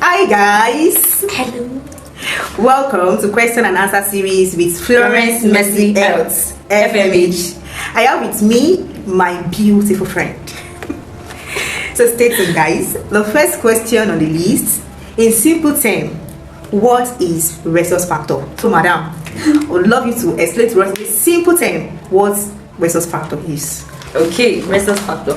Hi guys. Hello. Welcome to question and answer series with Florence Mercy Health, FMH. I have with me my beautiful friend. So stay tuned guys. The first question on the list, in simple terms, what is rhesus factor? So madam, I would love you to explain to us in simple terms what rhesus factor is. Okay, rhesus factor.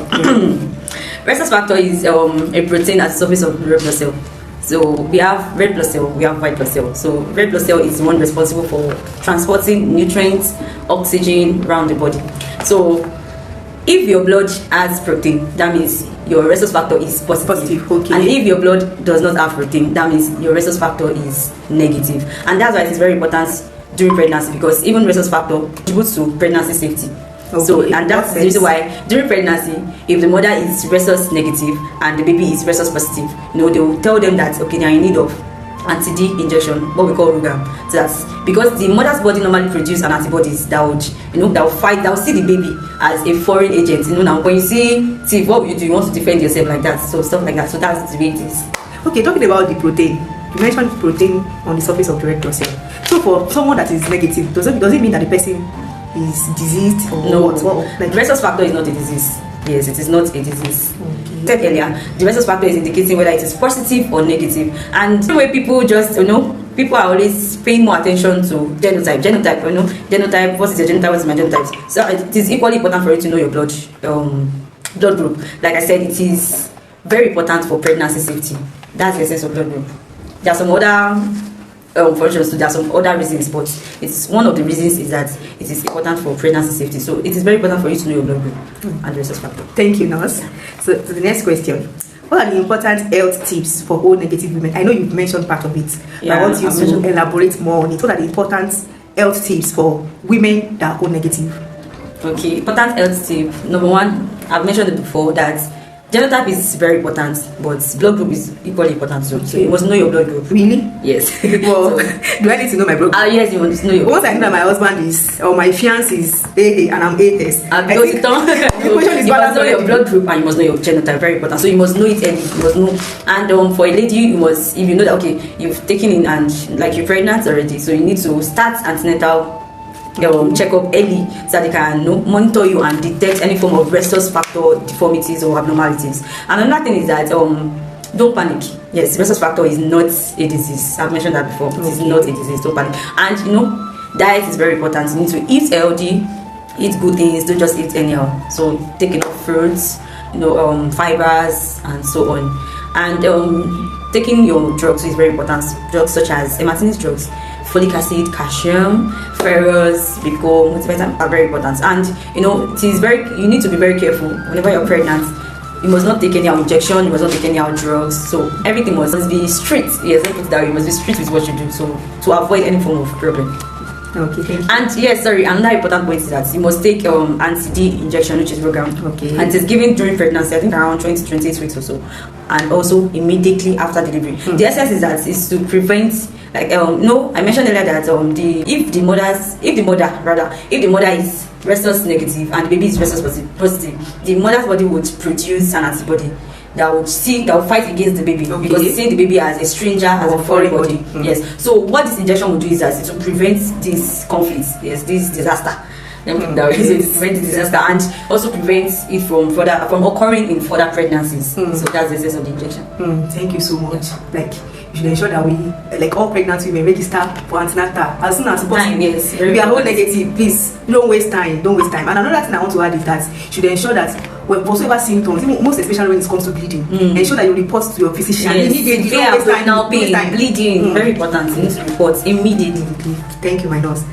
Rhesus factor is a protein at the surface of red blood cell. So we have red blood cell, we have white blood cell. So red blood cell is the one responsible for transporting nutrients, oxygen around the body. So if your blood has protein, that means your rhesus factor is positive. Okay. And if your blood does not have protein, that means your rhesus factor is negative. And that's why it is very important during pregnancy, because even rhesus factor contributes to pregnancy safety. Okay. So, and that's the reason why during pregnancy, if the mother is rhesus negative and the baby is rhesus positive, they will tell them that okay, they are in need of anti-D injection, what we call Rugam. So that's because the mother's body normally produces an antibodies that would, that will fight, that will see the baby as a foreign agent. Now when you see thief, what will you do? You want to defend yourself like that. So stuff like that. So that's the way it is. Okay, talking about the protein, you mentioned protein on the surface of the red blood cell. So for someone that is negative, does it mean that the person is diseased or no? What? Like, the rhesus factor is not a disease. Yes, it is not a disease. Okay. Said earlier, the rhesus factor is indicating whether it is positive or negative. And the way people just, people are always paying more attention to genotype. Genotype, what is your genotype, what is my genotype? So it is equally important for you to know your blood group. Like I said, it is very important for pregnancy safety. That's the essence of blood group. There are some other functions, so there are some other reasons, but it's one of the reasons is that it is important for pregnancy safety. So it is very important for you to know your blood group and rhesus factor. Thank you, nurse. So to the next question, what are the important health tips for O negative women? I know you've mentioned part of it, but I want you to elaborate more on it. What are the important health tips for women that are O negative? Okay, important health tip. Number one, I've mentioned it before that genotype is very important, but blood group is equally important too. So you must know your blood group. Really? Yes. Well, do I need to know my blood group? Yes, you must know your. Once I know that my husband is, or my fiance is AA and I'm AS, you must know your blood group and you must know your genotype. Very important. So you must know it early. You must know. And for a lady, you must, if you know that okay, you've taken in and like you're pregnant already, so you need to start antenatal check up early so that they can monitor you and detect any form of rhesus factor deformities or abnormalities. And another thing is that don't panic. Yes, rhesus factor is not a disease. I've mentioned that before. It is not a disease. Don't panic. And diet is very important. You need to eat healthy, eat good things. Don't just eat anyhow. So take enough fruits, fibers and so on. And taking your drugs is very important. Drugs such as emergency drugs, folic acid, calcium, ferrous, Bico, multivitamin are very important. And you need to be very careful whenever you're pregnant. You must not take any injection, you must not take any drugs. So everything must be strict. Yes, let me put it that way. You must be strict with what you do, so to avoid any form of problem. Okay, thank you. And yes, another important point is that you must take anti-D injection, which is Rogam. Okay. And it is given during pregnancy, I think around 20 to 28 weeks or so, and also immediately after delivery. The essence is to prevent, like I mentioned earlier that if the mother is rhesus negative and the baby is rhesus positive, the mother's body would produce an antibody that will fight against the baby, because it's seeing the baby as a stranger, as a foreign body. Yes. So what this injection will do is that it will prevent this conflict, yes, this disaster. Prevent the disaster and also prevents it from occurring in further pregnancies. So that's the essence of the injection. Thank you so much. Like, you should ensure that we, like all pregnant women, register for antenatal as soon as possible. Yes, if you are O negative, please don't waste time. And another thing I want to add is that you should ensure that whatsoever symptoms, most especially when it comes to bleeding, ensure that you report to your physician immediately. Don't waste time. Bleeding, very important. You need to report immediately. Thank you, my nurse.